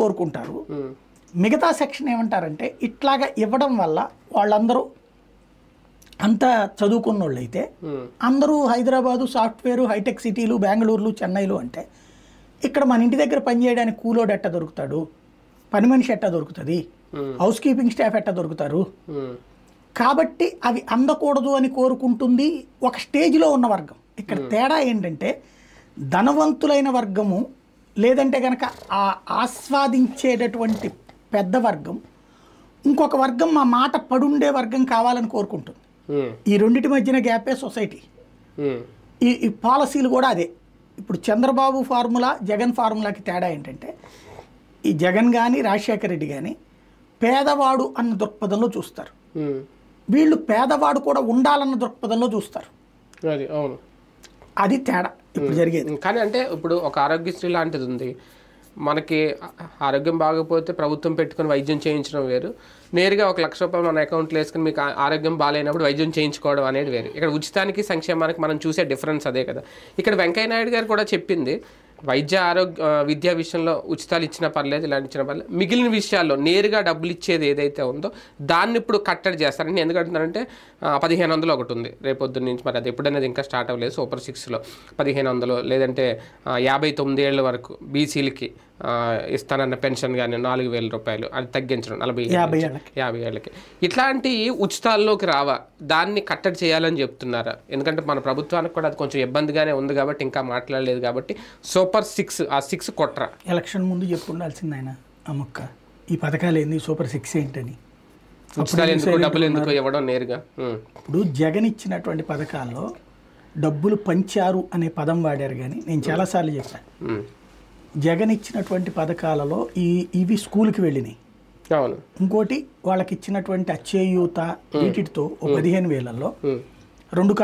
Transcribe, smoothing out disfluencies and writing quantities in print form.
కోరుకుంటారు. మిగతా సెక్షన్ ఏమంటారంటే ఇట్లాగా ఇవ్వడం వల్ల వాళ్ళందరూ అంతా చదువుకున్న వాళ్ళు అయితే అందరూ హైదరాబాదు సాఫ్ట్వేరు హైటెక్ సిటీలు బెంగళూరులు చెన్నైలు అంటే ఇక్కడ మన ఇంటి దగ్గర పనిచేయడానికి కూలోడు ఎట్టా దొరుకుతాడు, పని మనిషి ఎట్టా దొరుకుతుంది, హౌస్ కీపింగ్ స్టాఫ్ ఎట్టా దొరుకుతారు. కాబట్టి అవి అందకూడదు అని కోరుకుంటుంది ఒక స్టేజ్లో ఉన్న వర్గం. ఇక్కడ తేడా ఏంటంటే ధనవంతులైన వర్గము లేదంటే కనుక ఆ ఆస్వాదించేటటువంటి పెద్ద వర్గం ఇంకొక వర్గం మా మాట పడుండే వర్గం కావాలని కోరుకుంటుంది. ఈ రెండింటి మధ్యన గ్యాపే సొసైటీ. ఈ పాలసీలు కూడా అదే. ఇప్పుడు చంద్రబాబు ఫార్ములా జగన్ ఫార్ములాకి తేడా ఏంటంటే ఈ జగన్ కానీ రాజశేఖర రెడ్డి కానీ పేదవాడు అన్న దృక్పథంలో చూస్తారు, వీళ్ళు పేదవాడు కూడా ఉండాలన్న దృక్పథంలో చూస్తారు. అది తేడా ఇప్పుడు జరిగేది. కానీ అంటే ఇప్పుడు ఒక ఆరోగ్యశ్రీ లాంటిది ఉంది, మనకి ఆరోగ్యం బాగపోతే ప్రభుత్వం పెట్టుకుని వైద్యం చేయించడం వేరు, నేరుగా 1 లక్ష రూపాయలు మన అకౌంట్లో వేసుకుని మీకు ఆరోగ్యం బాగాలేనప్పుడు వైద్యం చేయించుకోవడం అనేది వేరు. ఇక్కడ ఉచితానికి సంక్షేమానికి మనం చూసే డిఫరెన్స్ అదే కదా. ఇక్కడ వెంకయ్య నాయుడు గారు కూడా చెప్పింది విద్యా విషయంలో ఉచితాలు ఇచ్చినా పర్లేదు, ఇలాంటి ఇచ్చినా పర్లేదు, మిగిలిన విషయాల్లో నేరుగా డబ్బులు ఇచ్చేది ఏదైతే ఉందో దాన్ని ఇప్పుడు కట్టడి చేస్తారని. ఎందుకంటున్నారంటే 1500 ఒకటి ఉంది రేపొద్దు నుంచి, మరి అది ఎప్పుడనేది ఇంకా స్టార్ట్ అవ్వలేదు. సూపర్ 6లో 1500 లేదంటే 59 ఏళ్ళ వరకు బీసీలకి ఇస్తానన్న పెన్షన్ కానీ 4000 రూపాయలు అది తగ్గించడం 50 ఏళ్ళకి. ఇట్లాంటి ఉచితాల్లోకి రావా, దాన్ని కట్టడి చేయాలని చెప్తున్నారా? ఎందుకంటే మన ప్రభుత్వానికి కూడా అది కొంచెం ఇబ్బందిగానే ఉంది కాబట్టి ఇంకా మాట్లాడలేదు కాబట్టి సూపర్ 6 ఆ 6 కొట్రా. ఎలక్షన్ ముందు చెప్పు ఉండాల్సింది ఆయన ఆ మొక్క, ఈ పథకాలు ఏంది సూపర్ 6 ఏంటని, ఉచితాలు ఎందుకు డబ్బులు ఎందుకు ఇవ్వడం నేరుగా. ఇప్పుడు జగన్ ఇచ్చినటువంటి పథకాల్లో డబ్బులు పంచారు అనే పదం వాడారు కానీ నేను చాలాసార్లు చెప్పాను జగన్ ఇచ్చినటువంటి పథకాలలో ఇవి స్కూల్కి వెళ్ళినాయి. ఇంకోటి వాళ్ళకి ఇచ్చినటువంటి అచ్చేయూత వీటితో 15,000లో 2